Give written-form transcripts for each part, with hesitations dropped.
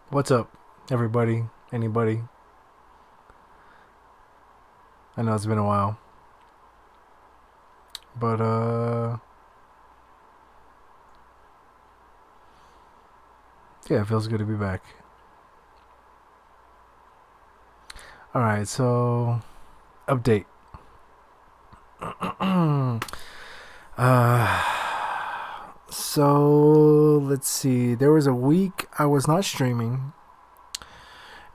What's up, everybody? Anybody? I know it's been a while, but yeah, it feels good to be back. All right, so update. uh, so let's see. There was a week I was not streaming,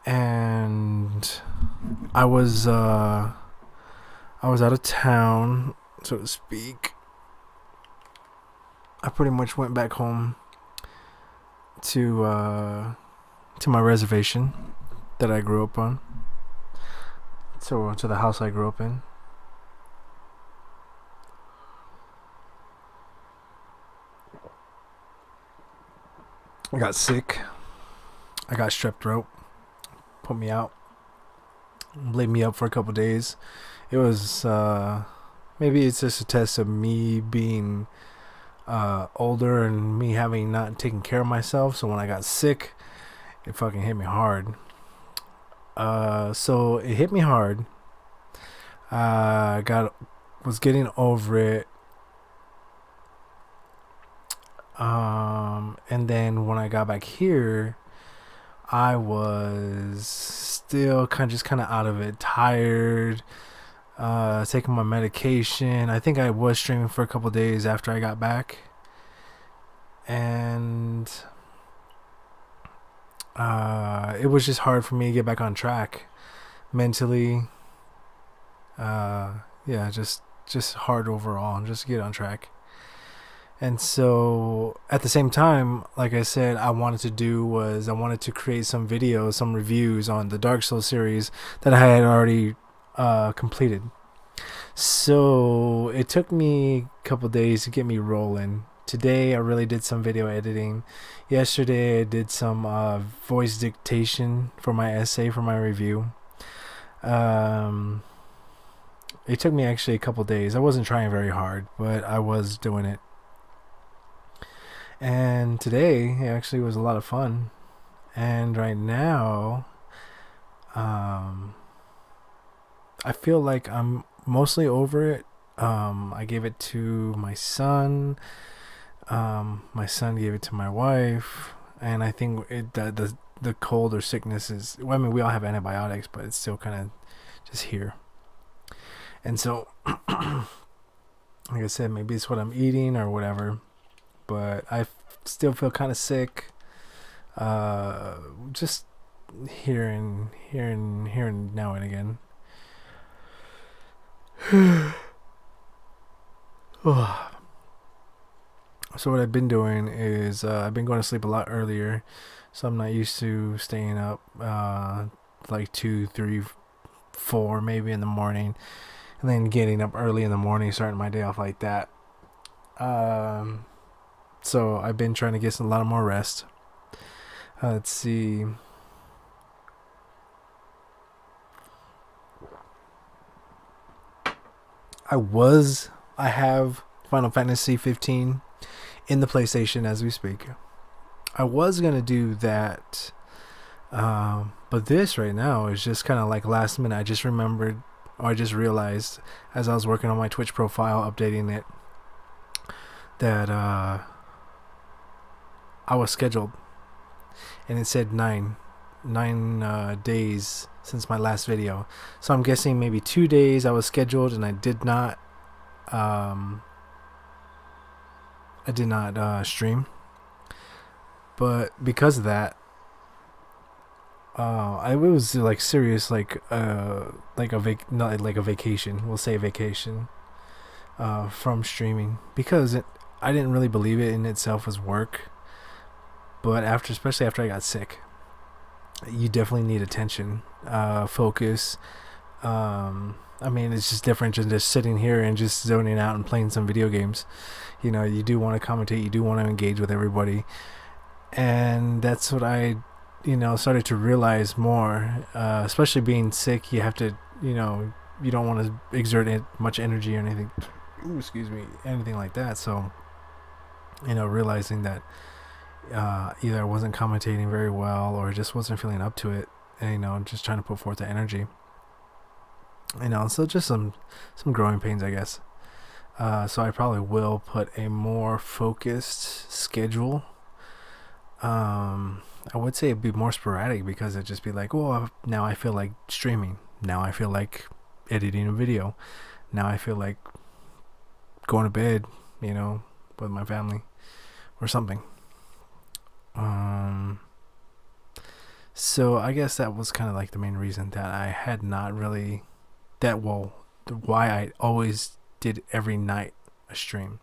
and I was uh, I was out of town, so to speak. I pretty much went back home to my reservation that I grew up on. So to the house I grew up in. I got sick. I got strep throat. Put me out. Laid me up for a couple days. It was maybe it's just a test of me being older and me having not taken care of myself. So when I got sick, it fucking hit me hard. So it hit me hard. Was getting over it. And then when I got back here, I was still kind of out of it, tired. Taking my medication. I think I was streaming for a couple days after I got back, and it was just hard for me to get back on track mentally. Yeah, just hard overall, and just get on track. And so at the same time, like I said, I wanted to create some videos, some reviews on the Dark Souls series that I had already completed. So it took me a couple days to get me rolling. Today I really did some video editing. Yesterday I did some voice dictation for my essay for my review. It took me actually a couple days. I wasn't trying very hard, but I was doing it. And today it actually was a lot of fun. And right now, I feel like I'm mostly over it. I gave it to my son. My son gave it to my wife, and I think the cold or sickness is. Well, I mean, we all have antibiotics, but it's still kind of just here. And so, like I said, maybe it's what I'm eating or whatever. But I still feel kind of sick. Just here and now and again. So what I've been doing is I've been going to sleep a lot earlier, so I'm not used to staying up like 2, 3, 4 maybe in the morning, and then getting up early in the morning, starting my day off like that. So I've been trying to get a lot of more rest. Let's see. I have Final Fantasy 15 in the PlayStation as we speak. I was gonna do that, but this right now is just kind of like last minute. I just remembered, or I just realized as I was working on my Twitch profile, updating it, that I was scheduled, and it said nine days since my last video. So I'm guessing maybe 2 days I was scheduled, and I did not stream. But because of that, it was like serious, like a not like a vacation. We'll say a vacation from streaming, because I didn't really believe it in itself was work. But especially after I got sick, you definitely need attention, focus. I mean, it's just different than just sitting here and just zoning out and playing some video games. You do want to commentate, you do want to engage with everybody, and that's what I, started to realize more. Especially being sick, you have to, you don't want to exert much energy or anything. Ooh, excuse me, anything like that. So, realizing that Either I wasn't commentating very well or just wasn't feeling up to it. And, just trying to put forth the energy. So just some growing pains, I guess. So I probably will put a more focused schedule. I would say it'd be more sporadic because it'd just be like, oh, now I feel like streaming. Now I feel like editing a video. Now I feel like going to bed, with my family or something. So I guess that was kind of like the main reason that I had not really why I always did every night a stream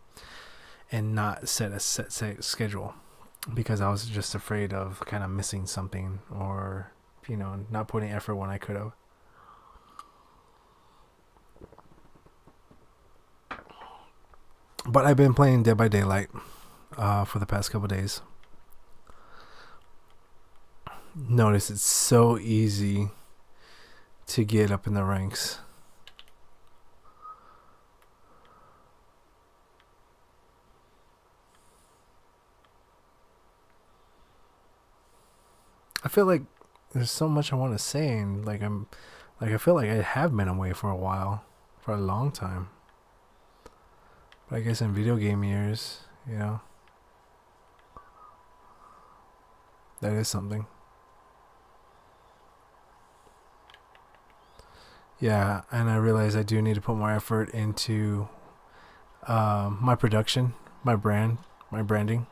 and not set a set schedule, because I was just afraid of kind of missing something or not putting effort when I could have. But I've been playing Dead by Daylight for the past couple days. Notice it's so easy to get up in the ranks. I feel like there's so much I want to say, and I feel like I have been away for a while, for a long time. But I guess in video game years, that is something. Yeah, and I realize I do need to put more effort into my production, my branding.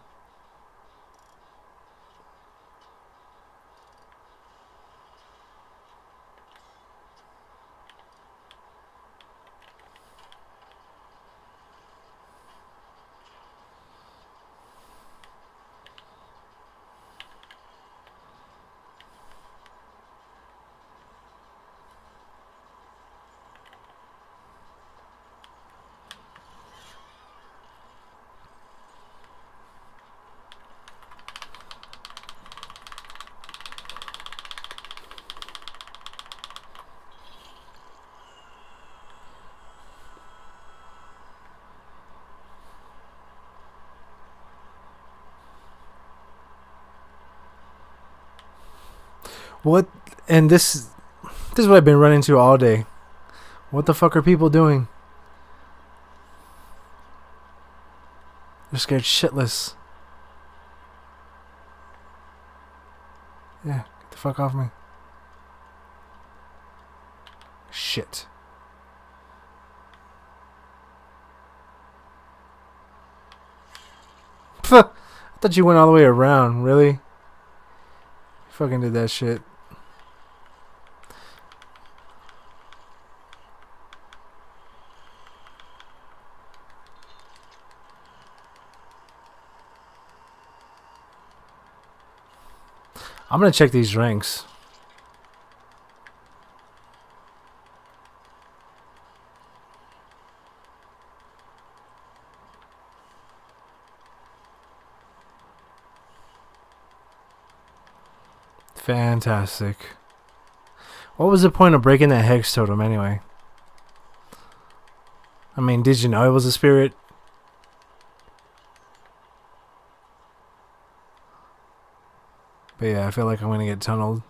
What? And this is what I've been running into all day. What the fuck are people doing? They're scared shitless. Yeah, get the fuck off me. Shit. I thought you went all the way around. Really? You fucking did that shit. I'm gonna check these ranks. Fantastic. What was the point of breaking that hex totem anyway? I mean, did you know it was a spirit? But yeah, I feel like I'm gonna get tunneled.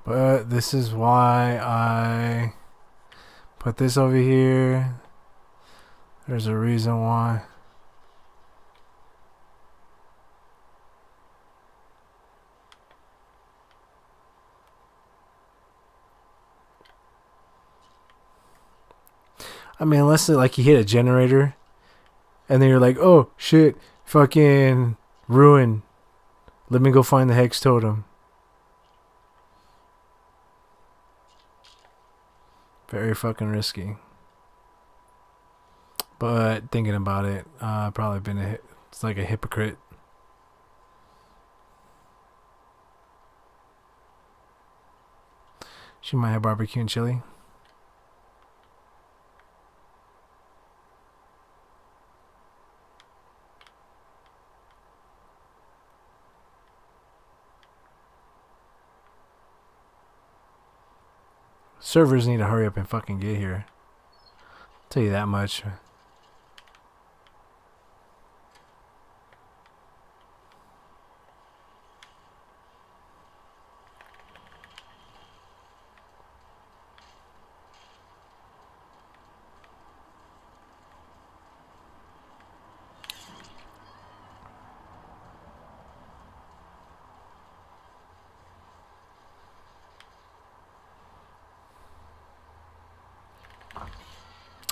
But this is why I put this over here. There's a reason why. I mean, unless like you hit a generator and then you're like, oh shit, fucking ruin. Let me go find the hex totem. Very fucking risky. But thinking about it, I've probably been it's like a hypocrite. She might have barbecue and chili. Servers need to hurry up and fucking get here. Tell you that much.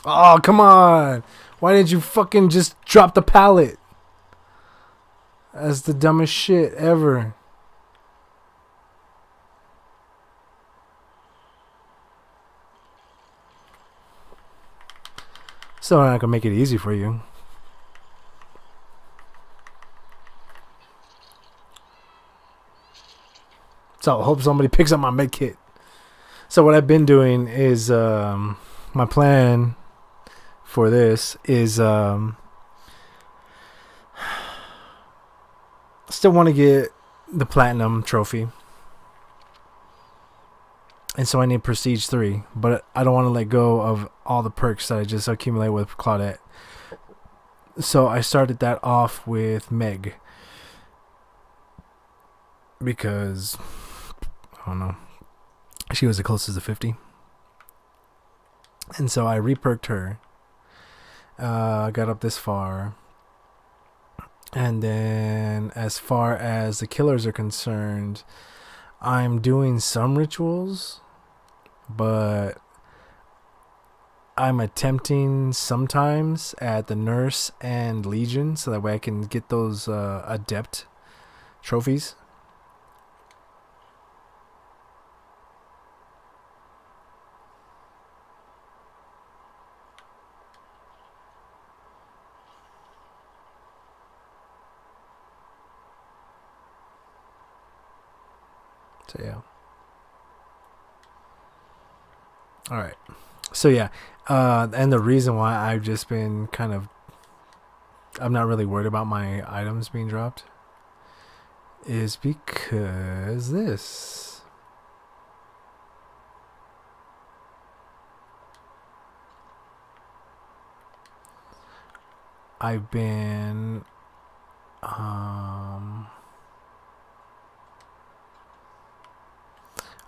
Oh, come on. Why did you fucking just drop the pallet? That's the dumbest shit ever. So I'm not gonna make it easy for you. So I hope somebody picks up my med kit. So what I've been doing is my plan for this is still want to get the platinum trophy. And so I need Prestige 3, but I don't want to let go of all the perks that I just accumulated with Claudette. So I started that off with Meg. Because, I don't know, she was the closest to 50. And so I reperked her. Got up this far. And then as far as the killers are concerned, I'm doing some rituals, but I'm attempting sometimes at the Nurse and Legion so that way I can get those Adept trophies. So yeah. All right. So yeah, and the reason why I've just been kind of, I'm not really worried about my items being dropped, is because this. I've been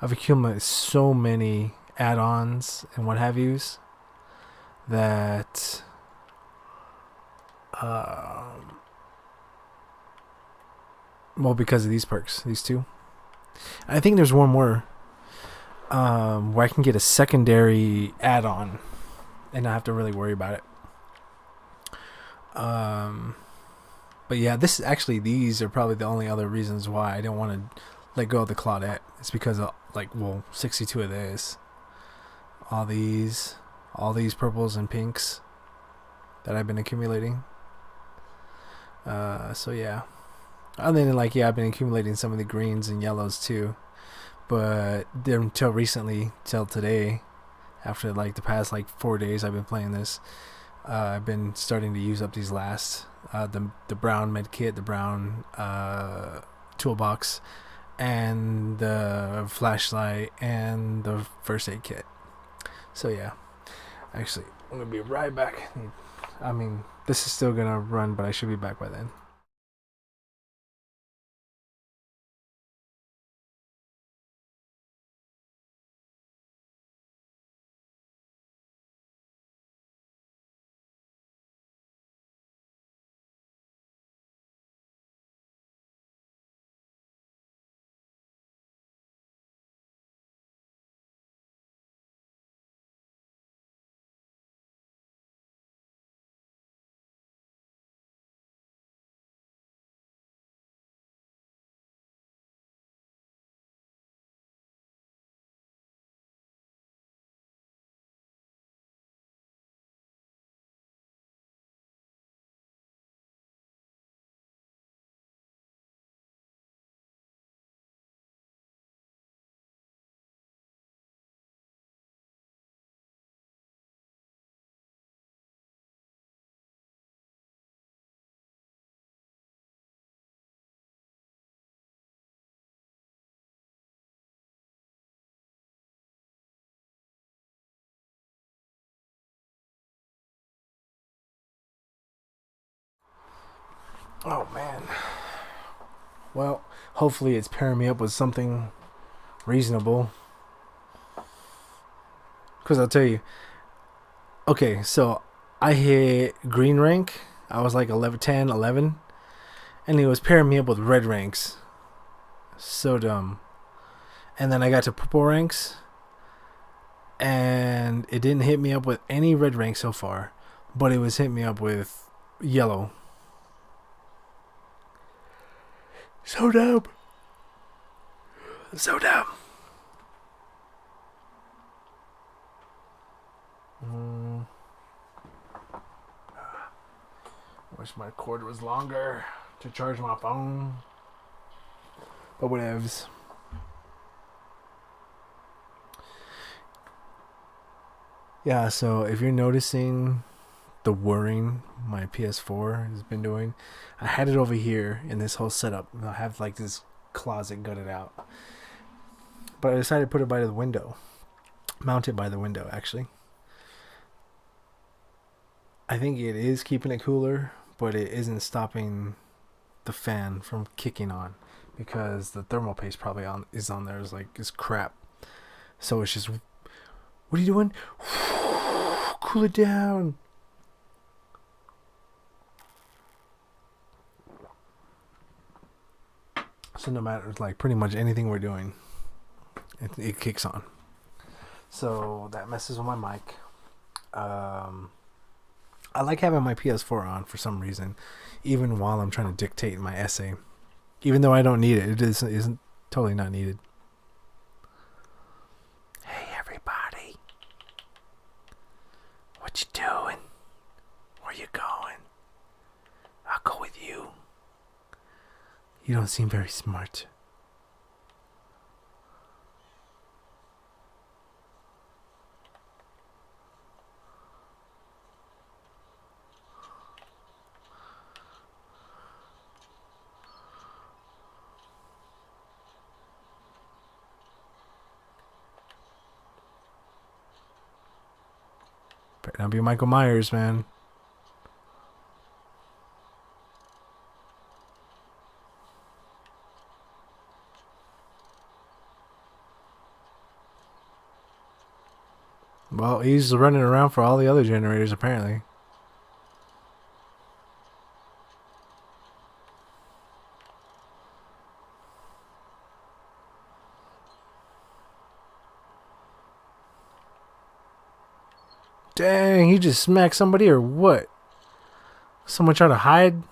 I've accumulated so many add-ons and what have yous that well, because of these perks, these two. I think there's one more where I can get a secondary add-on and not have to really worry about it. But yeah, this actually, these are probably the only other reasons why I don't want to let go of the Claudette. It's because of 62 of this, all these purples and pinks that I've been accumulating. So yeah, other than I've been accumulating some of the greens and yellows too, but until recently, till today, after the past 4 days I've been playing this, I've been starting to use up these last the brown med kit, the brown toolbox, and the flashlight and the first aid kit. So yeah, actually I'm gonna be right back. I mean, this is still gonna run, but I should be back by then. Oh man. Well, hopefully it's pairing me up with something reasonable. Because I'll tell you. Okay, so I hit green rank. I was like 11, 10, 11. And he was pairing me up with red ranks. So dumb. And then I got to purple ranks. And it didn't hit me up with any red rank so far. But it was hitting me up with yellow. So dumb. So dumb. Wish my cord was longer to charge my phone. But whatevs. Yeah, so if you're noticing the whirring my PS4 has been doing, I had it over here in this whole setup. I have like this closet gutted out. But I decided to put it by the window. Mount it by the window, actually. I think it is keeping it cooler, but it isn't stopping the fan from kicking on because the thermal paste probably is on there is like is crap. So it's just, what are you doing? Cool it down. So no matter like pretty much anything we're doing, it kicks on. So that messes with my mic. I like having my PS4 on for some reason, even while I'm trying to dictate my essay. Even though I don't need it, isn't totally not needed. Hey everybody, what you doing? Where you going? I'll go with you. You don't seem very smart. Better not be Michael Myers, man. Well, he's running around for all the other generators, apparently. Dang, he just smacked somebody or what? Someone trying to hide?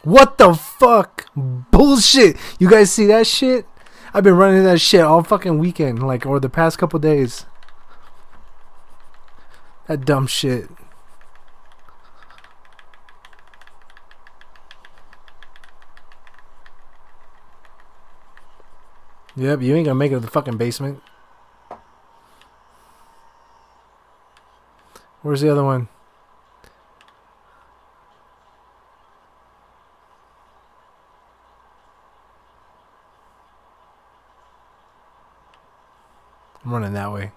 What the fuck? Bullshit. You guys see that shit? I've been running that shit all fucking weekend, like, or the past couple days. That dumb shit. Yep, you ain't gonna make it to the fucking basement. Where's the other one? I'm running that way.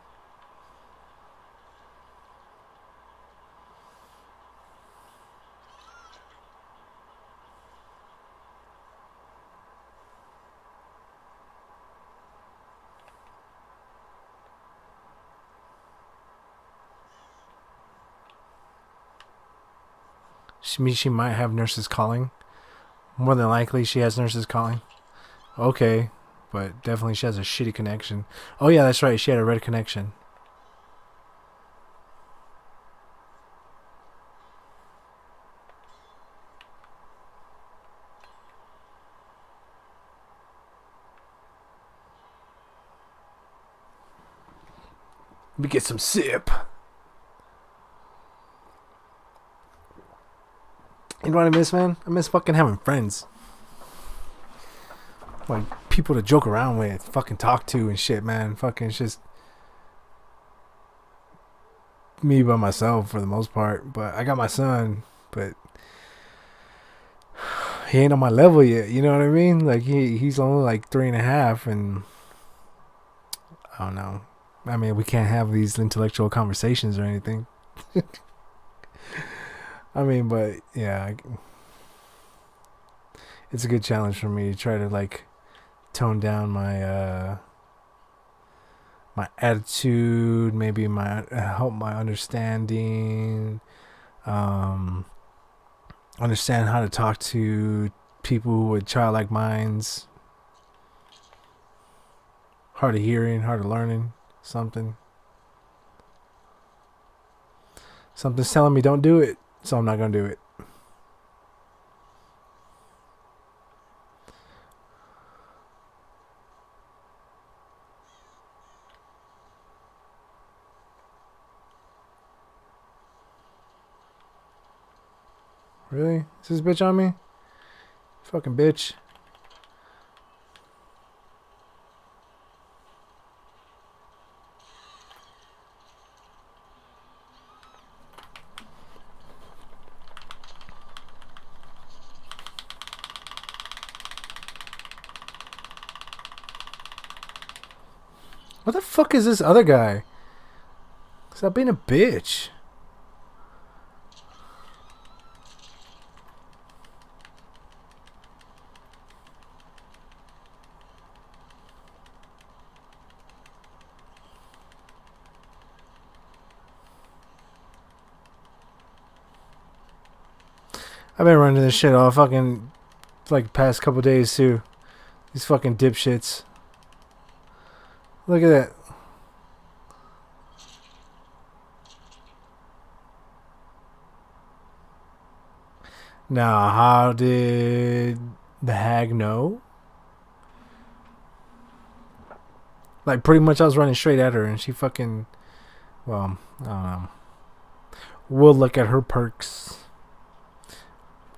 She might have nurses calling. More than likely, she has nurses calling. Okay, but definitely she has a shitty connection. Oh yeah, that's right. She had a red connection. Let me get some sip. You know what I miss, man? I miss fucking having friends. Like, people to joke around with, fucking talk to and shit, man. Fucking it's just me by myself for the most part. But I got my son, but he ain't on my level yet. You know what I mean? Like, he's only like 3.5, and I don't know. I mean, we can't have these intellectual conversations or anything. I mean, but yeah, it's a good challenge for me to try to like tone down my my attitude, maybe my help my understanding, understand how to talk to people with childlike minds, hard of hearing, hard of learning, something's telling me don't do it, so I'm not gonna do it. Really? Is this bitch on me? Fucking bitch. What the fuck is this other guy? Stop being a bitch. I've been running this shit all fucking like past couple days too. These fucking dipshits. Look at that. Now, how did the hag know? Like, pretty much I was running straight at her and she fucking... Well, I don't know. We'll look at her perks.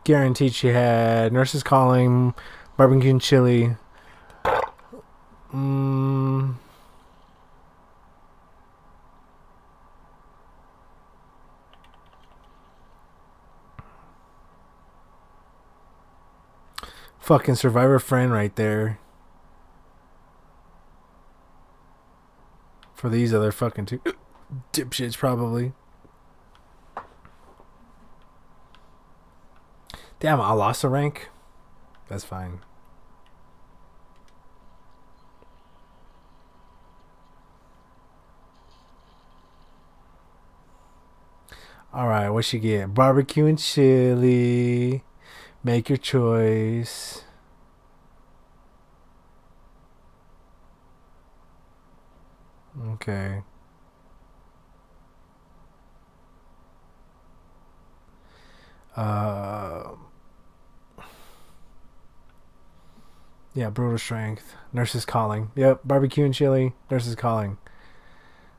Guaranteed she had nurses calling, barbecue and chili. Fucking survivor friend right there. For these other fucking two dipshits, probably. Damn, I lost a rank. That's fine. Alright, what she get? Barbecue and chili. Make your choice. Okay. Yeah, brutal strength. Nurses calling. Yep, barbecue and chili. Nurses calling.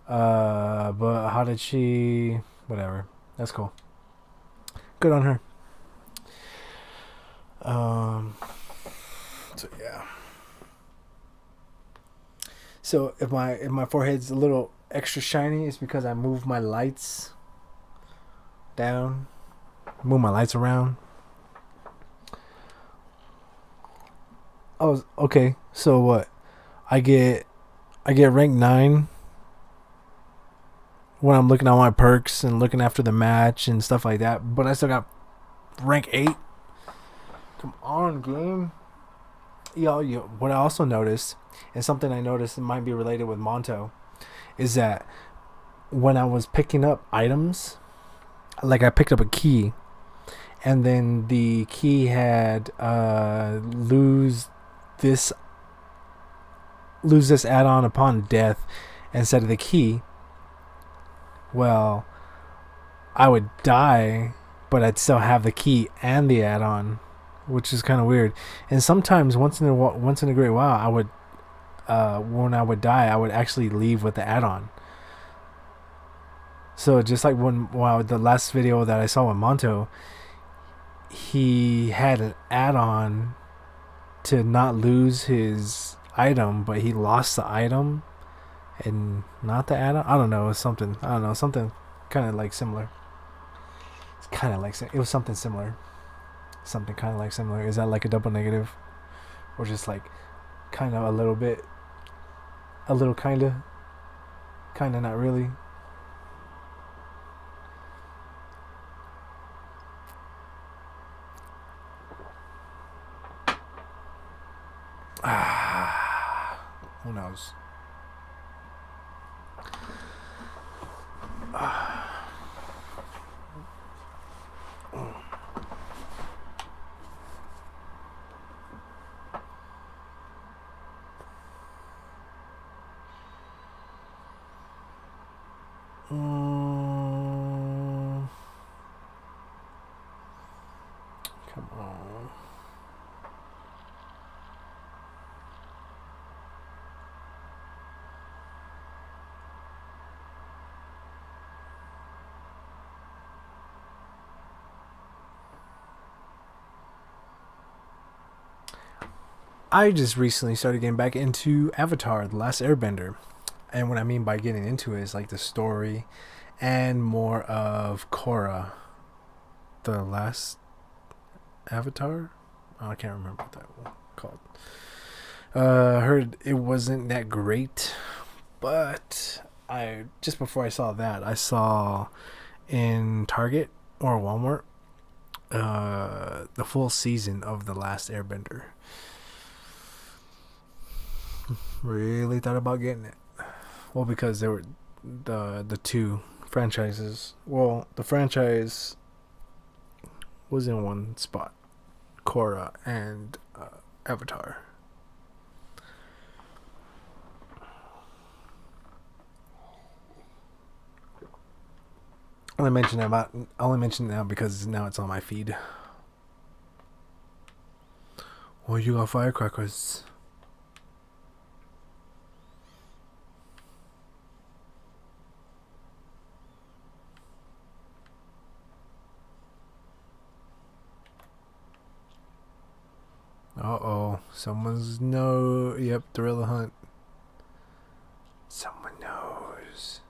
But how did she? Whatever. That's cool. Good on her. So yeah. So if my forehead's a little extra shiny, it's because I move my lights down, move my lights around. Oh, okay. So what? I get rank 9 when I'm looking at my perks and looking after the match and stuff like that. But I still got rank 8. Come on, game. Yo, what I also noticed, and something I noticed it might be related with Monto, is that when I was picking up items, like I picked up a key, and then the key had lose this add-on upon death instead of the key. Well, I would die, but I'd still have the key and the add-on, which is kind of weird. And sometimes once in a great while, I would when I would die, I would actually leave with the add-on. So just like the last video that I saw with Monto, he had an add-on to not lose his item, but he lost the item and not the add-on. I don't know. It was something. I don't know. Something kind of like similar. It's kind of like it was something similar. Something kind of like similar. Is that like a double negative, or just like kind of a little bit, a little kind of not really? Who knows? Come on. I just recently started getting back into Avatar: The Last Airbender, and what I mean by getting into it is like the story, and more of Korra, the last Avatar. Oh, I can't remember what that was called. I heard it wasn't that great, but I just before I saw that, I saw in Target or Walmart the full season of The Last Airbender. Really thought about getting it. Well, because there were the two franchises. Well, the franchise was in one spot, Korra and Avatar. I only mention it now because now it's on my feed. Well, you got firecrackers. Uh-oh. Someone's no. Yep, Gorilla Hunt. Someone knows.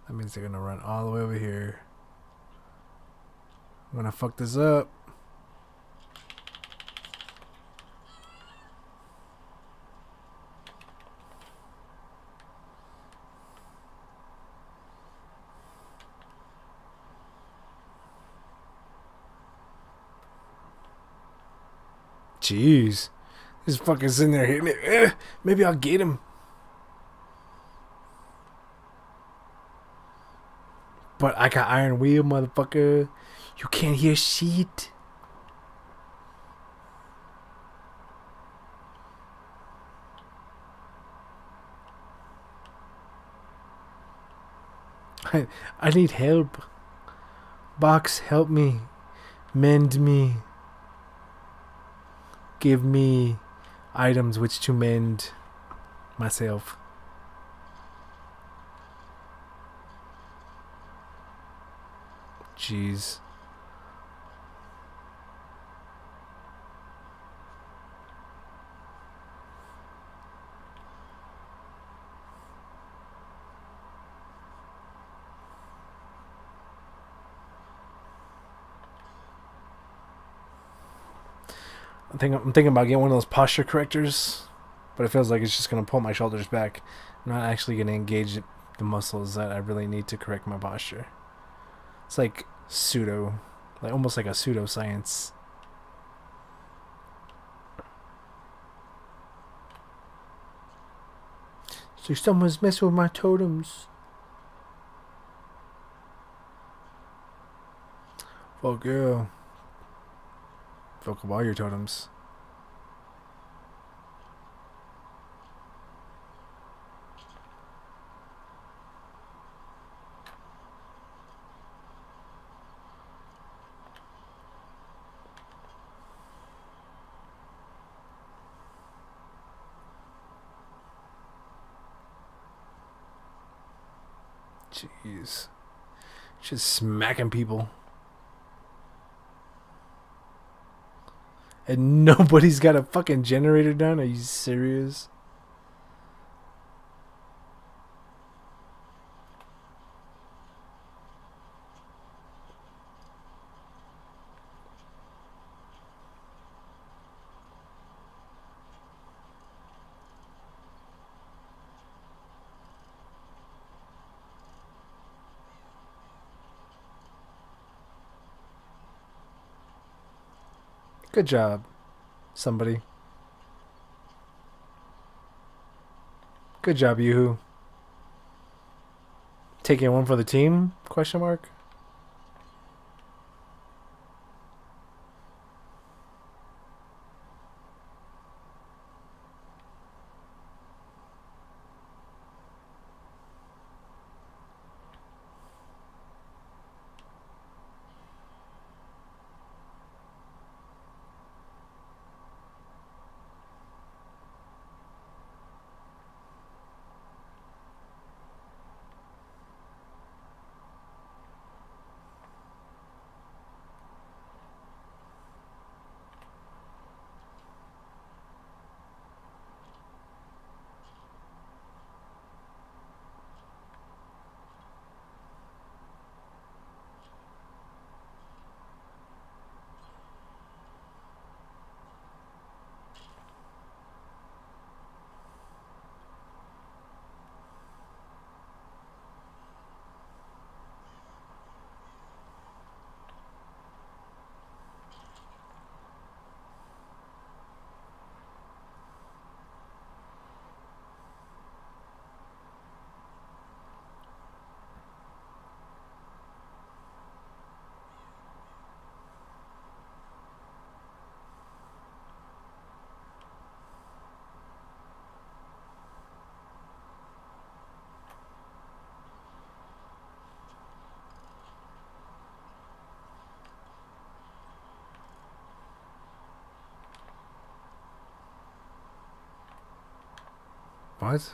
That means they're gonna run all the way over here. I'm gonna fuck this up. Jeez. This fucker's in there hitting it. Maybe I'll get him. But I got Iron Wheel, motherfucker. You can't hear shit. I need help. Box, help me. Mend me. Give me items which to mend myself. Jeez. I'm thinking about getting one of those posture correctors, but it feels like it's just gonna pull my shoulders back. I'm not actually gonna engage the muscles that I really need to correct my posture. It's like almost like a pseudoscience. So someone's messing with my totems. Fuck yeah. Fuck up all your totems. Jeez. Just smacking people. And nobody's got a fucking generator down? Are you serious? Good job, somebody. Good job, Yoo-hoo. Taking one for the team? Question mark. What?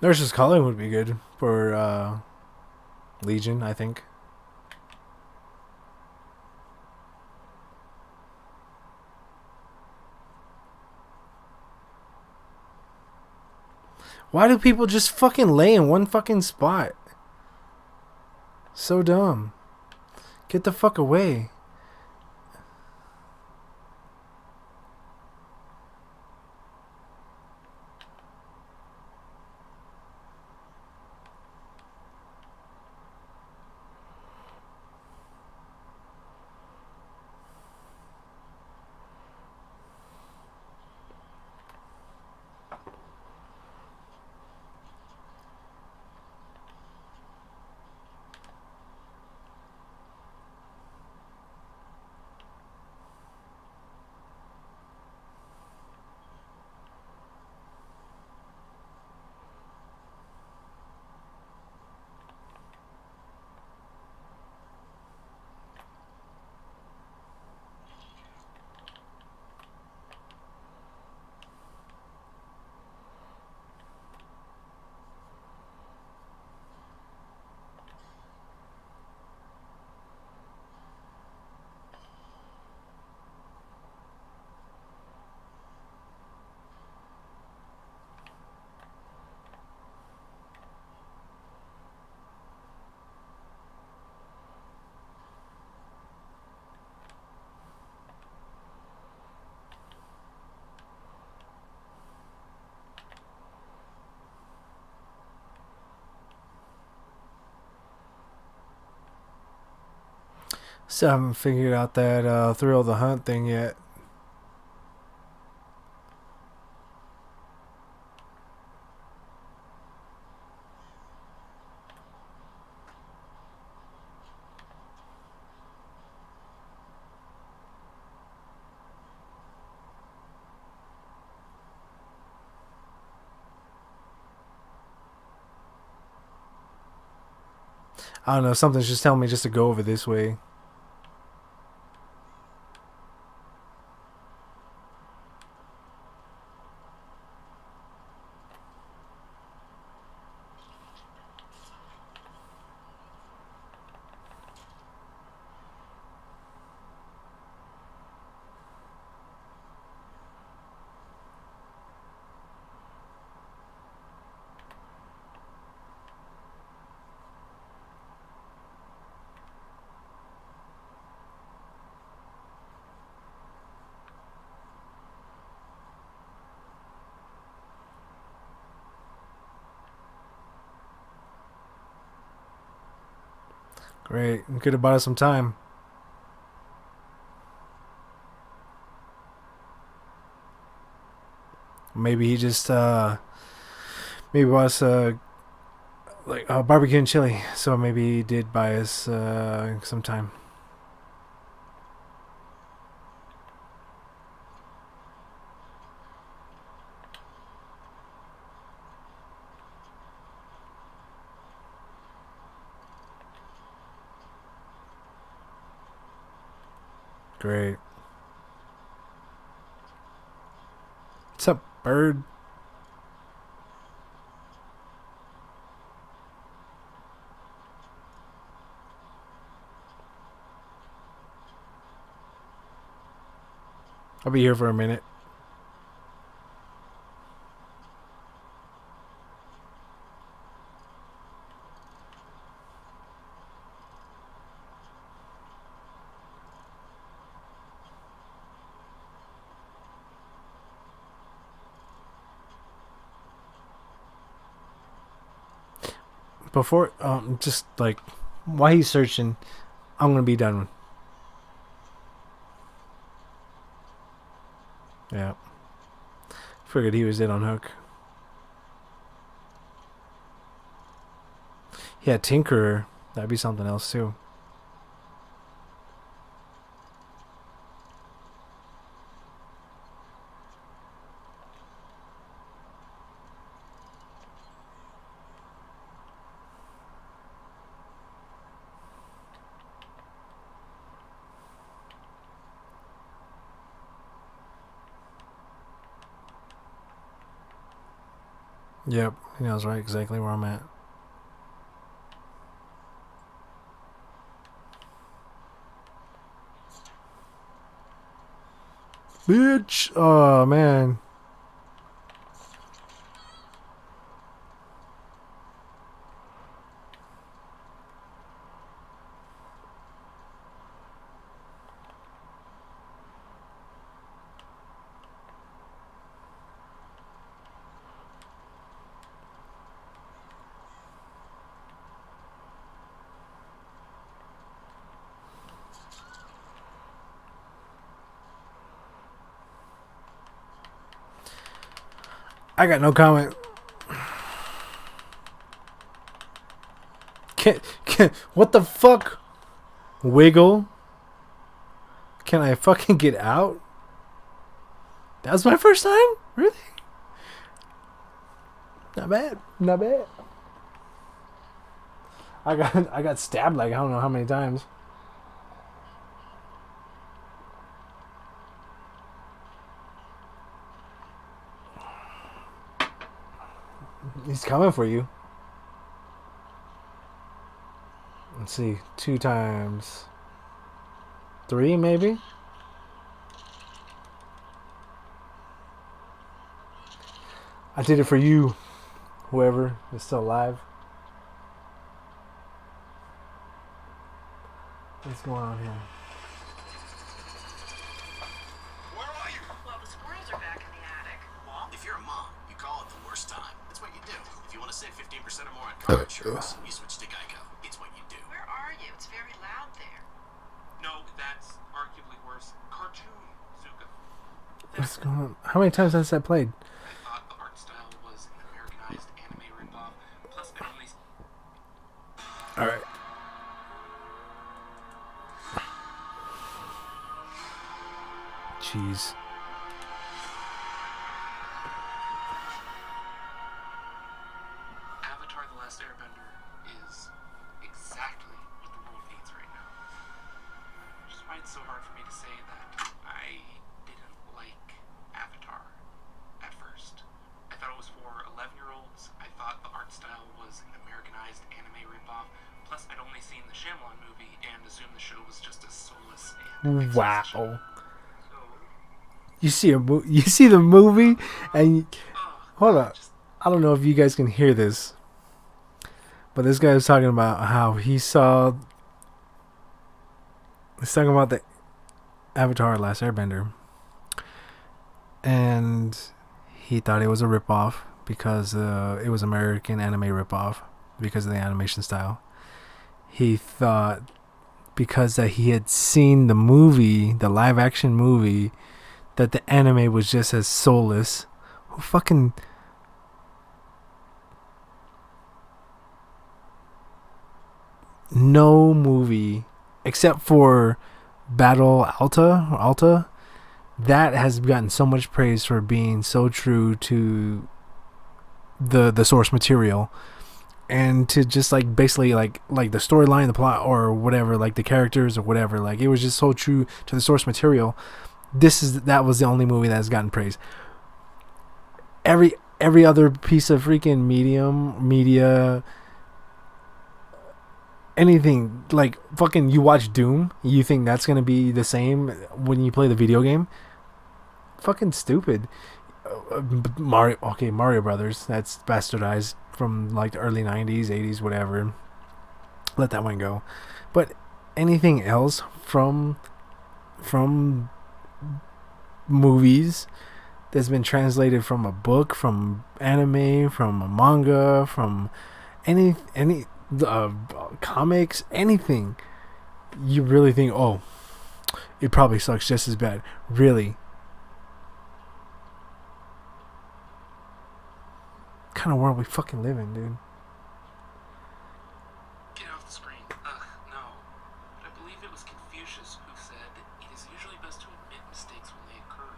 Nurse's Calling would be good for Legion, I think. Why do people just fucking lay in one fucking spot? So dumb. Get the fuck away. Still haven't figured out that thrill of the hunt thing yet. I don't know. Something's just telling me just to go over this way. Great. Could have bought us some time. Maybe he just maybe bought us like barbecue and chili. So maybe he did buy us some time. Great. What's up, bird? I'll be here for a minute. Before, just like, while he's searching, I'm gonna be done. Yeah. Figured he was in on hook. Yeah, Tinkerer. That'd be something else too. Yep, he knows right exactly where I'm at. Bitch! Oh man. I got no comment. Can what the fuck? Wiggle? Can I fucking get out? That was my first time? Really? Not bad. Not bad. I got stabbed like I don't know how many times. He's coming for you. Let's see. 2 times. 3 maybe? I did it for you. Whoever is still alive. What's going on here? Where are you? Well, the squirrels are back in the attic. Mom, if you're a mom, you call it the worst time. That's what you do. If you want to save 15% or more on car insurance, you switch to Geico. It's what you do. Where are you? It's very loud there. No, course, cartoon Zuko. What's going on? How many times has that played? I thought the art style was an Americanized anime ripoff. Plus, I've only Alright. Jeez. Avatar: The Last Airbender is exactly what the world needs right now. Which is why it's so hard for me to say that I didn't like Avatar at first. I thought it was for 11-year-olds. I thought the art style was an Americanized anime ripoff. Plus, I'd only seen the Shyamalan movie and assumed the show was just as soulless and exposition. Wow. You see you see the movie, and hold up. I don't know if you guys can hear this, but this guy was talking about how he's talking about the Avatar: Last Airbender, and he thought it was a ripoff because it was American anime ripoff because of the animation style. He thought because that he had seen the movie, the live action movie, that the anime was just as soulless. Who fucking... No movie except for Battle Alta that has gotten so much praise for being so true to the source material, and to just like basically like the storyline, the plot, or whatever, like the characters or whatever, like it was just so true to the source material. That was the only movie that has gotten praise. Every other piece of freaking media, anything, like fucking you watch Doom, you think that's gonna be the same when you play the video game? Fucking stupid. Mario Brothers, that's bastardized from like the early 90s, 80s, whatever. Let that one go. But anything else from movies that's been translated from a book, from anime, from a manga, from any comics, anything, you really think, oh, it probably sucks just as bad. Really? What kind of world we fucking live in, dude? Get off the screen. Ugh, no. But I believe it was Confucius who said it is usually best to admit mistakes when they occur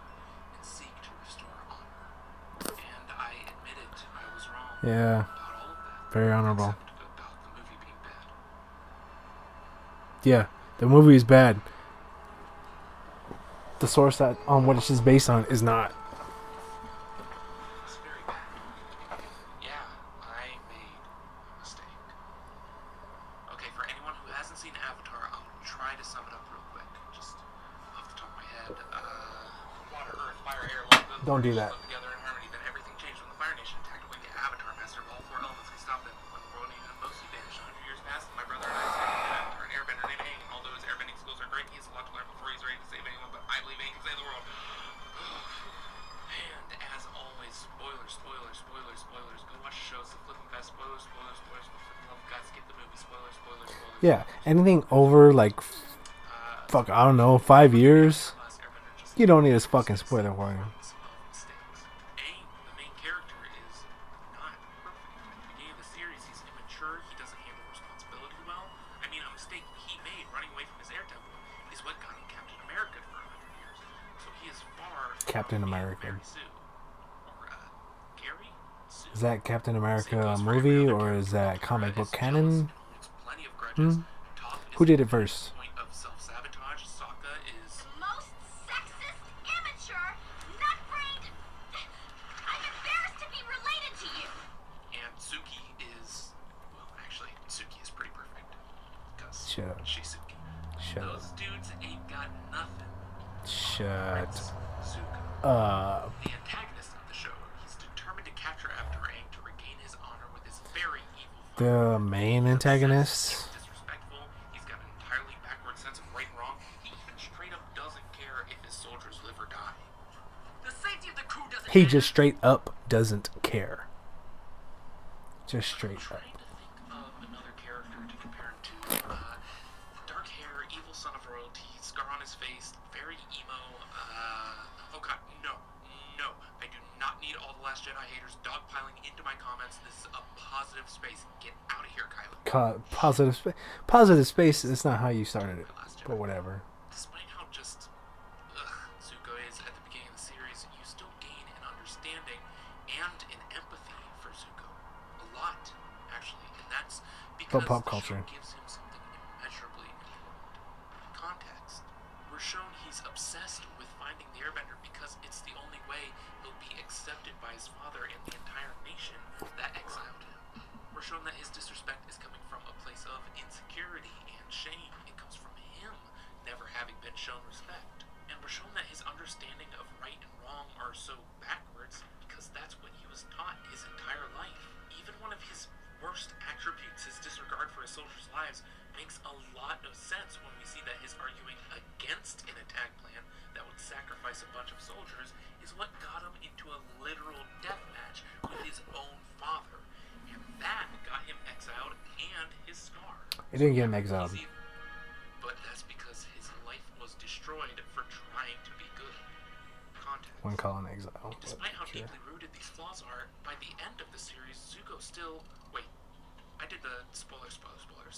and seek to restore honor. And I admitted I was wrong Yeah. about all of that. Very honorable. Except about the movie being bad. Yeah, the movie is bad. The source that on what it's just based on is not. It's very bad. Yeah, I made a mistake. Okay, for anyone who hasn't seen Avatar, I'll try to sum it up real quick. Just off the top of my head. Water, earth, fire, air, light, the Don't do that. live together in harmony. Then everything changed when the Fire Nation attacked away the Avatar, master of all four elements. We stopped them when the world needed them most. He vanished 100 years past. My brother and I started an Avatar, an airbender named Aang. Although his airbending skills are great, he has a lot to learn before he's ready to save anyone. But I believe Aang can save the world. And as always, spoilers. Go watch the show. It's the flipping best. Spoilers. For the love of God, skip the movie. Spoilers. Yeah, anything over like fuck, I don't know, 5 years, you don't need a fucking spoiler warning. Aang, the main character, is not perfect. At the beginning of the series, he's immature. He doesn't handle responsibility well. I mean, a mistake he made running away from his air temple is what got him Captain America for 100 years. So he is far from Captain being America. Mary Sue. Or, Gary? Sue. Is that Captain America Same a goes for every movie, other or is that character. comic Kira book is canon? jealous and holds plenty of grudges. Toph Who is did it the first? point of self-sabotage. Sokka is Most sexist, immature, nut-brained. I'm embarrassed to be related to you. and Suki is, well, actually, Suki is pretty perfect. Because Shut up. she's Suki. Shut Those up. dudes ain't got nothing. Shut Zuko. up. The antagonist of the show. He's determined to capture Avatar Aang to regain his honor with his very evil The main antagonist? He's disrespectful. He's got an entirely backward sense of right and wrong. He even straight up doesn't care if his soldiers live or die. The safety of the crew doesn't He matter. just straight up doesn't care. Just straight up. Trying to think of another character to compare him to. Dark hair, evil son of royalty, scar on his faced, very emo. Oh god, no, no. I do not need all the Last Jedi haters dogpiling into my comments. This is a positive space. Get out of here, Kylo. Positive space. Positive space. It's not how you started it, My Last but Jedi. whatever. Despite how just Zuko is at the beginning of the series, you still gain an understanding and an empathy for Zuko. A lot, actually. And that's because Pop the culture. show gives him something immeasurably important. Context. We're shown he's obsessed with finding the Airbender because it's the only way he'll be accepted by his father and the entire nation that exiled him. We're shown that his disrespect is coming from a place of insecurity and shame. It comes from him never having been shown respect. And we're shown that his understanding of right and wrong are so backwards because that's what he was taught his entire life. Even one of his worst attributes, his disregard for his soldiers' lives, makes a lot of sense when we see that his arguing against an attack plan that would sacrifice a bunch of soldiers is what got him into a literal death match with his own father. And that got him exiled and his scar. It didn't get him exiled. But that's because his life was destroyed for trying to be good. Context. When calling exile. Despite how Sure. deeply rooted these flaws are, by the end of the series, Zuko still... Wait, I did the spoilers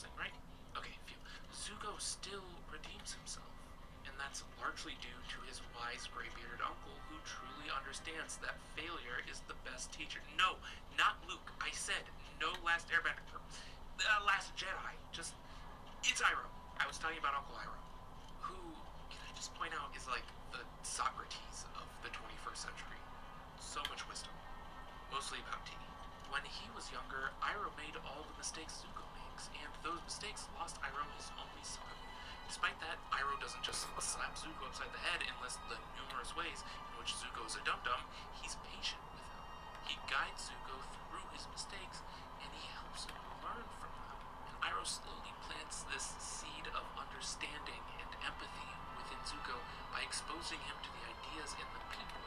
thing, right? Okay, phew. Zuko still redeems himself. And that's largely due to his wise, gray-bearded uncle who truly understands that failure is the best teacher. No, not Luke. I said no Last Airbender. Last Jedi. Just... It's Iroh. I was talking about Uncle Iroh, who, can I just point out, is like the Socrates of the 21st century. So much wisdom. Mostly about tea. When he was younger, Iroh made all the mistakes Zuko makes, and those mistakes lost Iroh his only son. Despite that, Iroh doesn't just slap Zuko upside the head and list the numerous ways in which Zuko is a dum-dum. He's patient with him. He guides Zuko through his mistakes, and he helps him learn from them. And Iroh slowly plants this seed of understanding and empathy within Zuko by exposing him to the ideas and the people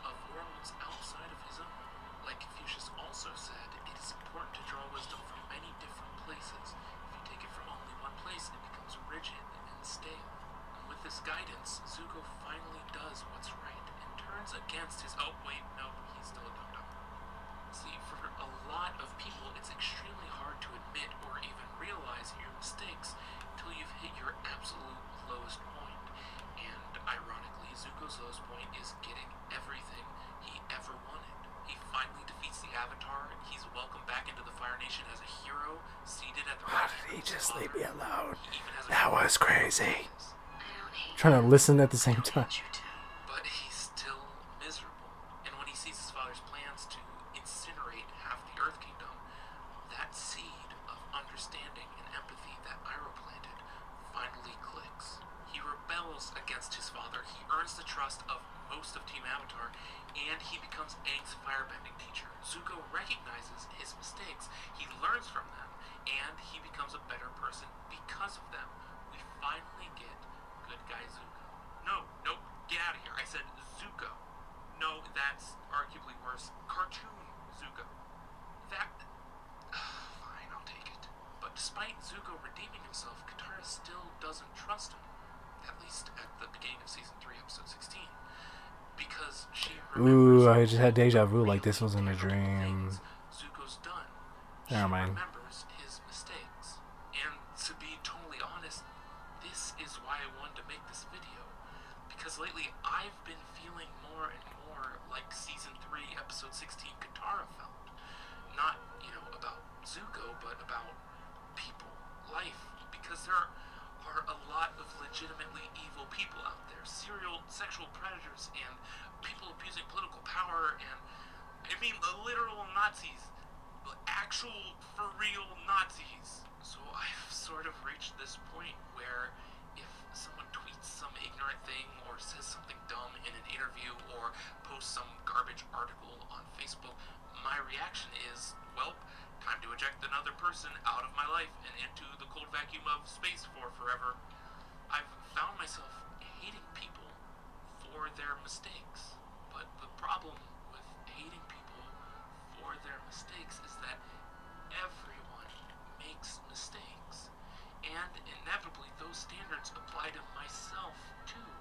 of worlds outside of his own. Like Confucius also said, it is important to draw wisdom from many different places. If you take it from only one place, it becomes rigid and stale. And with this guidance, Zuko finally does what's right and turns against his... Oh, wait, no, he's still a dum-dum. See, for a lot of people, it's extremely hard to admit or even realize your mistakes until you've hit your absolute lowest point. And ironically, Zuko's lowest point is getting everything he ever wanted. He finally defeats the Avatar, and he's welcomed back into the Fire Nation as a hero, seated at the How right did he hand of his just father. leave me alone? He even has a That was crazy. I don't hate Trying to listen at the same time. you too. But he's still miserable. And when he sees his father's plans to incinerate half the Earth Kingdom, that seed of understanding and empathy that Iroh planted finally clicks. He rebels against his father, he earns the trust of most of Team Avatar, and he becomes Aang's firebending teacher. Zuko recognizes his mistakes, he learns from them, and he becomes a better person because of them. We finally get good guy Zuko. No, nope, get out of here. I said Zuko. No, that's arguably worse. Cartoon Zuko. That... fine, I'll take it. But despite Zuko redeeming himself, Katara still doesn't trust him. At least at the beginning of Season 3, Episode 16. Because she remembers... Ooh, I just had deja vu like really this was in a terrible dream. things Zuko's done. Never She mind. remembers his mistakes. And to be totally honest, this is why I wanted to make this video. Because lately I've been feeling more and more like Season 3, Episode 16 Katara felt. Not, about Zuko, but about people, life. Because there are a lot of legitimately evil people out there. Serial sexual predators and people abusing political power and, literal Nazis. Actual, for real Nazis. So I've sort of reached this point where if someone tweets some ignorant thing or says something dumb in an interview or posts some garbage article on Facebook, my reaction is, well, time to eject another person out of my life and into the cold vacuum of space for forever. I've found myself hating people for their mistakes. But the problem with hating people for their mistakes is that everyone makes mistakes. And inevitably, those standards apply to myself, too.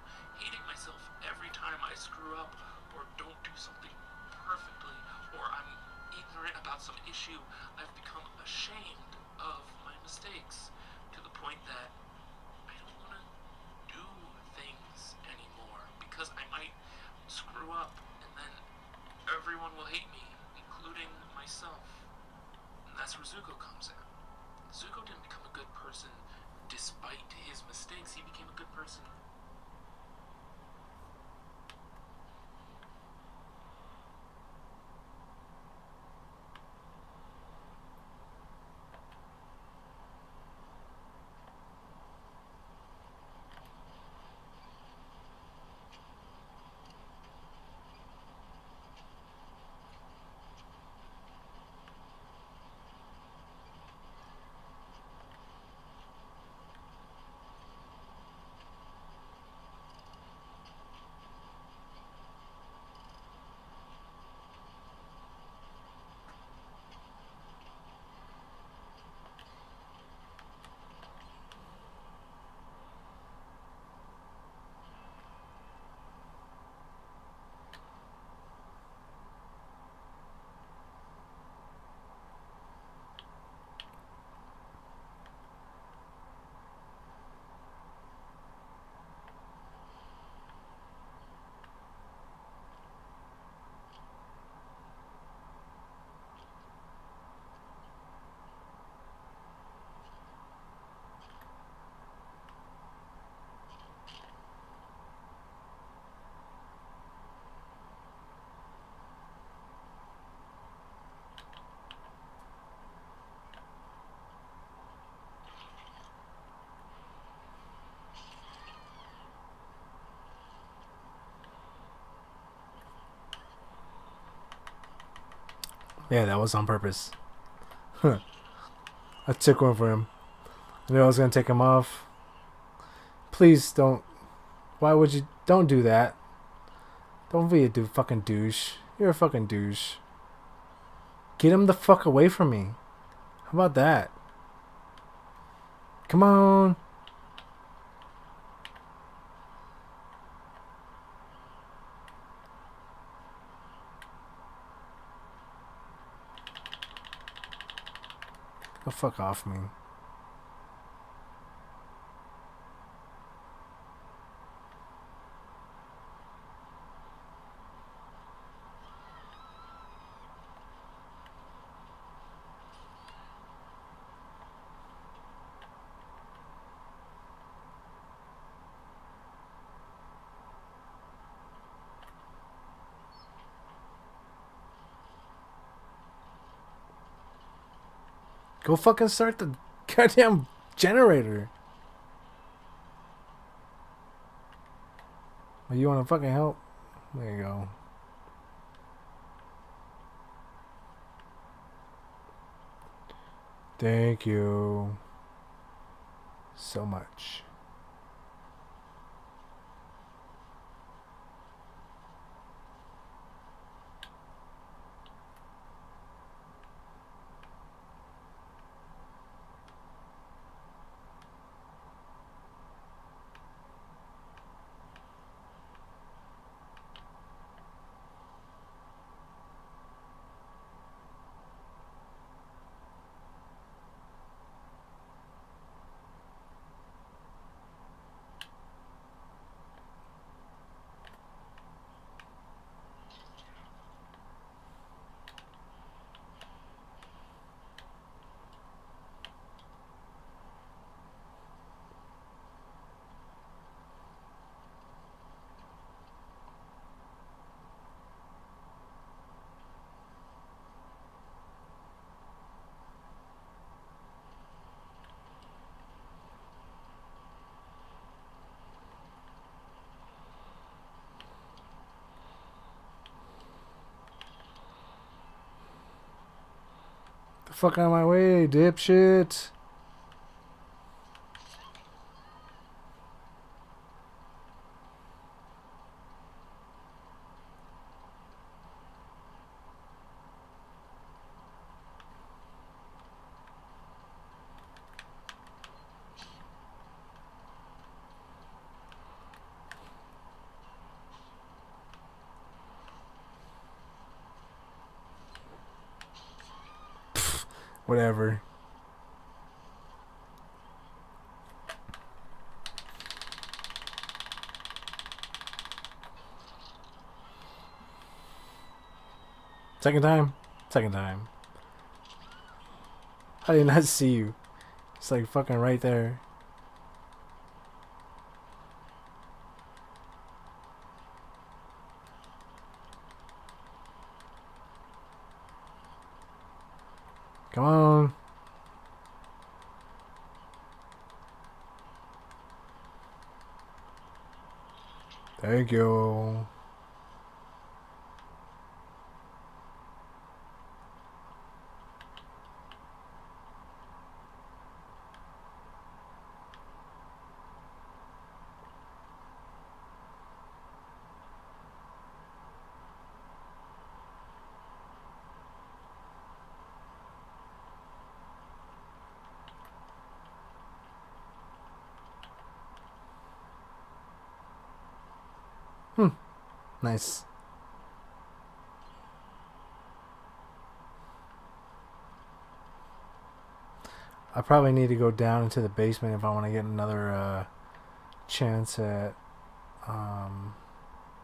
Yeah, that was on purpose. Huh. I took one for him. I knew I was gonna take him off. Please don't. Why would you? Don't do that. Don't be a fucking douche. You're a fucking douche. Get him the fuck away from me. How about that? Come on. Go fuck off me. Go fucking start the goddamn generator. Oh, you wanna fucking help? There you go. Thank you so much. The fuck out of my way, dipshit. Whatever. Second time? Second time. I did not see you. It's like fucking right there. Come on. Thank you. Nice. I probably need to go down into the basement if I want to get another chance at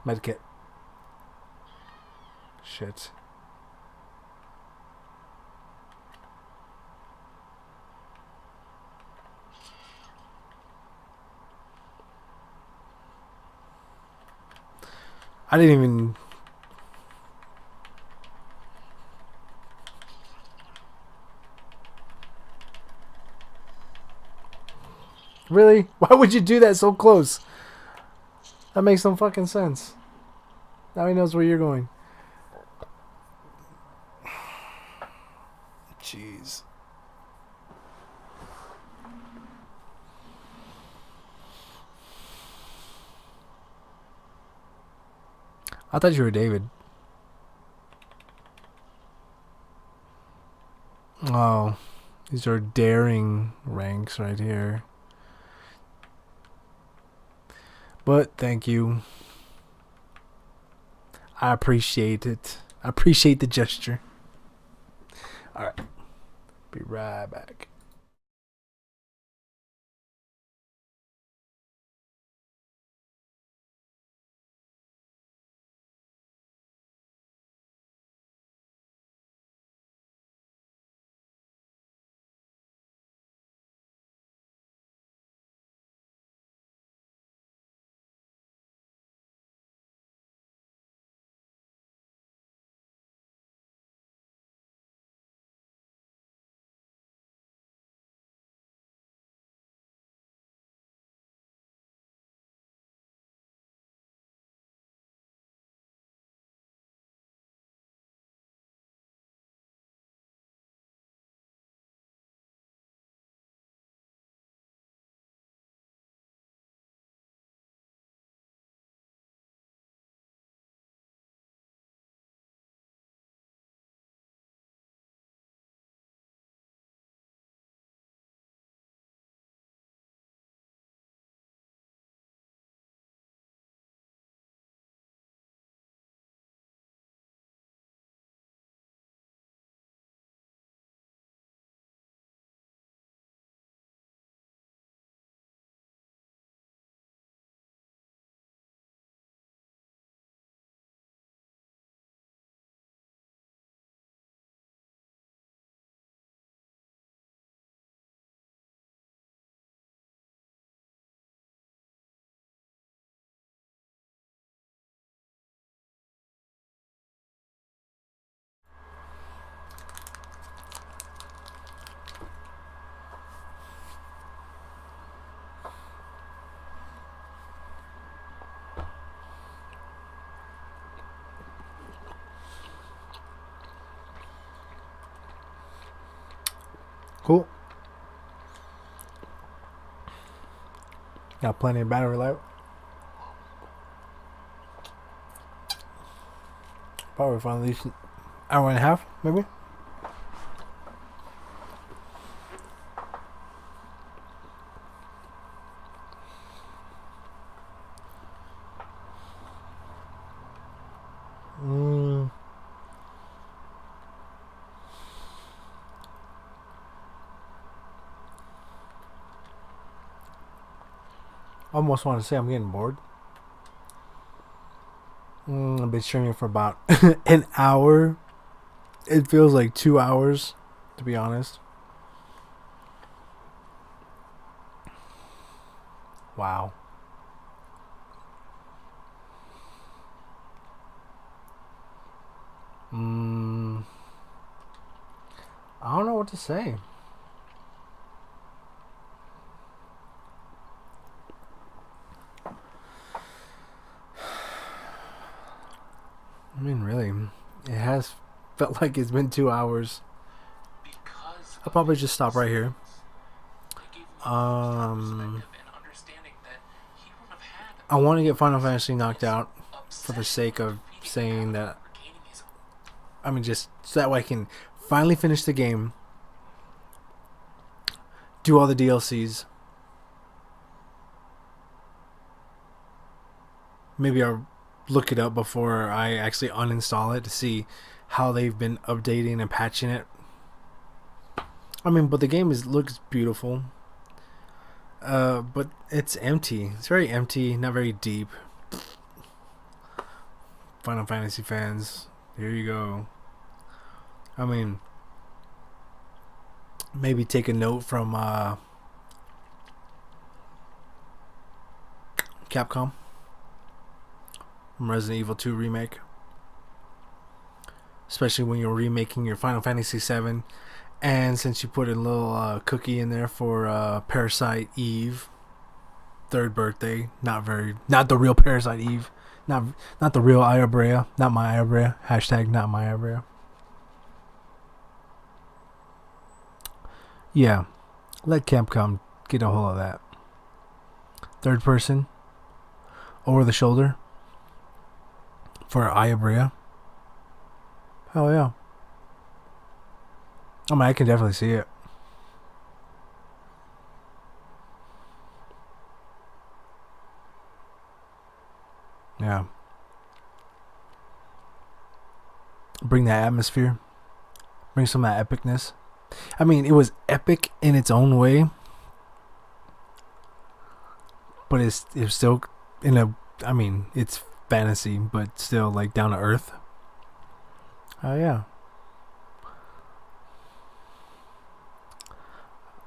medkit. Shit. I didn't even. Really? Why would you do that so close? That makes no fucking sense. Now he knows where you're going. I thought you were David. Oh, these are daring ranks right here. But thank you. I appreciate it. I appreciate the gesture. Alright. Be right back. Cool. Got plenty of battery life. Probably for at least an hour and a half, maybe. Almost want to say I'm getting bored. I've been streaming for about an hour. It feels like 2 hours, to be honest. Wow. I don't know what to say. I mean, really, it has felt like it's been 2 hours. Because I'll probably just stop right here. it gave me a perspective and understanding that he wouldn't have had I want to get Final Fantasy knocked out for the obsession sake of with defeating saying that. Avatar or gaining his I mean, just so that way I can finally finish the game, do all the DLCs. Maybe I'll look it up before I actually uninstall it to see how they've been updating and patching it. I mean, but the game looks beautiful. But it's empty. It's very empty, not very deep. Final Fantasy fans, here you go. I mean, maybe take a note from Capcom from Resident Evil 2 remake. Especially when you're remaking your Final Fantasy 7, and since you put a little cookie in there for Parasite Eve, third birthday, not the real Parasite Eve, not the real Aya Brea, not my Aya Brea, hashtag not my Aya Brea. Yeah, let Capcom get a hold of that. Third person, over the shoulder, For Ayabria. Hell yeah. I mean, I can definitely see it. Yeah. Bring that atmosphere. Bring some of that epicness. I mean, it was epic in its own way, but it's still in a. I mean, it's fantasy, but still like down to earth. Oh yeah.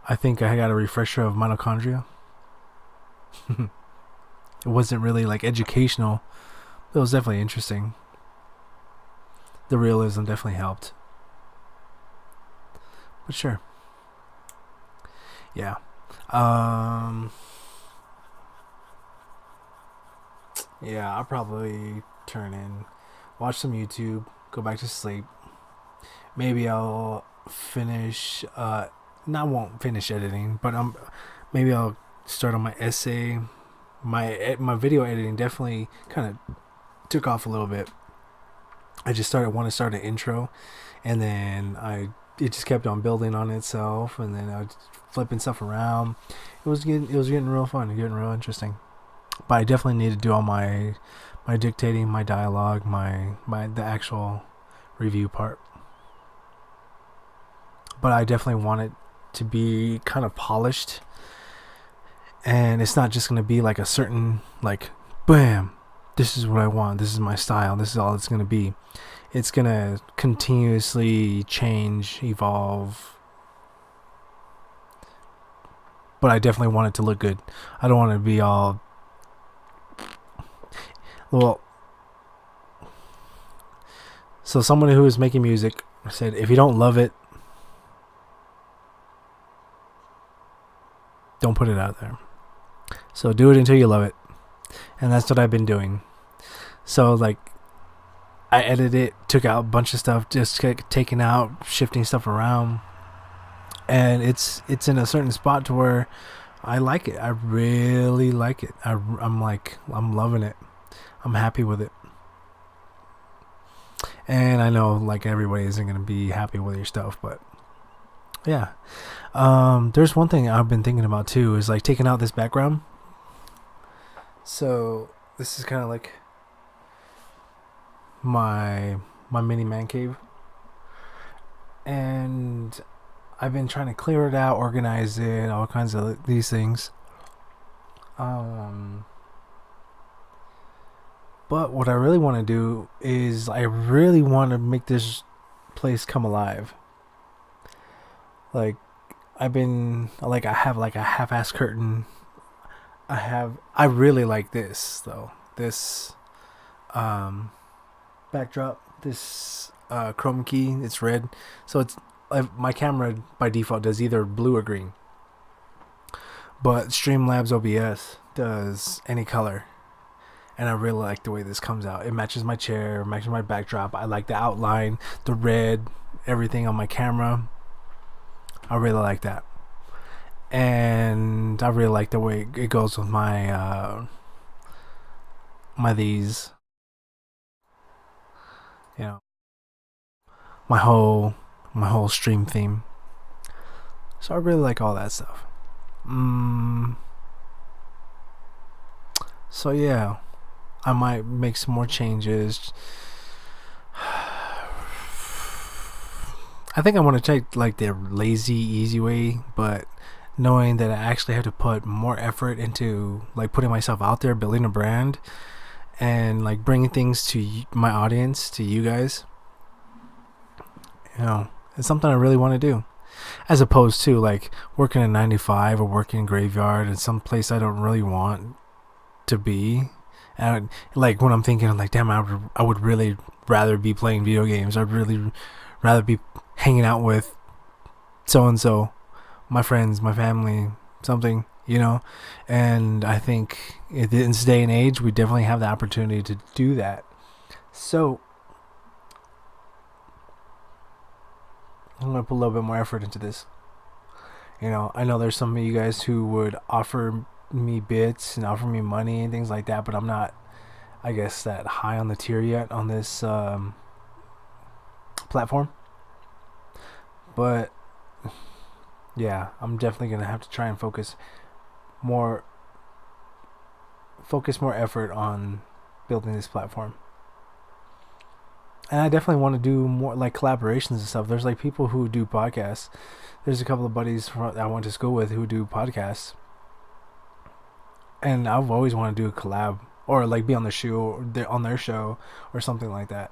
I think I got a refresher of mitochondria. It wasn't really like educational. It was definitely interesting. The realism definitely helped. But sure. Yeah. Um yeah, I'll probably turn in, watch some YouTube, go back to sleep. Maybe I'll finish I won't finish editing, but maybe I'll start on my essay. My video editing definitely kind of took off a little bit. I just want to start an intro, and then it just kept on building on itself, and then I was flipping stuff around. It was getting real fun, getting real interesting. But I definitely need to do all my dictating, my dialogue, my the actual review part. But I definitely want it to be kind of polished, and it's not just going to be like a certain like bam, this is what I want, this is my style, this is all it's going to be. It's going to continuously change, evolve, but I definitely want it to look good. I don't want it to be all well. So someone who is making music said, if you don't love it, don't put it out there. So do it until you love it. And that's what I've been doing. So like I edited it, took out a bunch of stuff, just taking out, shifting stuff around, and it's in a certain spot to where I like it. I really like it. I'm loving it. I'm happy with it. And I know like everybody isn't gonna be happy with your stuff, but yeah. There's one thing I've been thinking about too, is like taking out this background. So this is kind of like my mini man cave, and I've been trying to clear it out, organize it, all kinds of these things. But what I really want to do is I really want to make this place come alive. Like I have like a half-ass curtain. I really like this though. This backdrop, this chroma key, it's red. So it's my camera by default does either blue or green. But Streamlabs OBS does any color. And I really like the way this comes out. It matches my chair, matches my backdrop. I like the outline, the red, everything on my camera. I really like that. And I really like the way it goes with my these, you know, my whole stream theme. So I really like all that stuff. So yeah, I might make some more changes. I think I want to take like the lazy, easy way, but knowing that I actually have to put more effort into like putting myself out there, building a brand, and like bringing things to my audience, to you guys. You know, it's something I really want to do, as opposed to like working a 9 to 5 or working in graveyard in some place I don't really want to be. And like when I'm thinking, I'm like, damn, I would really rather be playing video games. I'd really rather be hanging out with so and so, my friends, my family, something, you know. And I think in this day and age, we definitely have the opportunity to do that. So I'm gonna put a little bit more effort into this. You know, I know there's some of you guys who would offer me bits and offer me money and things like that, but I'm not I guess, that high on the tier yet on this platform. But yeah, I'm definitely gonna have to try and more focus more effort on building this platform. And I definitely want to do more like collaborations and stuff. There's like people who do podcasts. There's a couple of buddies I went to school with who do podcasts, and I've always wanted to do a collab or like be on the show or on their show or something like that.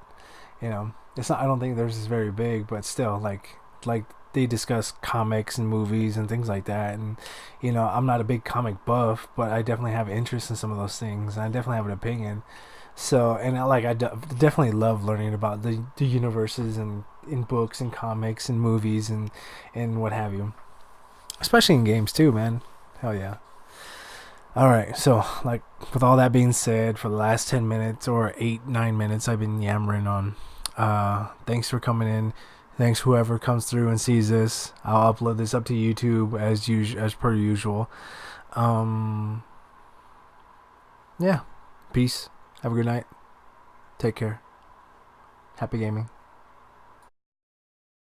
You know, it's not. I don't think theirs is very big, but still, like they discuss comics and movies and things like that. And I'm not a big comic buff, but I definitely have interest in some of those things. And I definitely have an opinion. So, and definitely love learning about the universes and in books and comics and movies and what have you, especially in games too, man. Hell yeah. All right, so like with all that being said, for the last 10 minutes or 8-9 minutes, I've been yammering on. Thanks for coming in. Thanks whoever comes through and sees this. I'll upload this up to YouTube as per usual. Yeah. Peace. Have a good night. Take care. Happy gaming.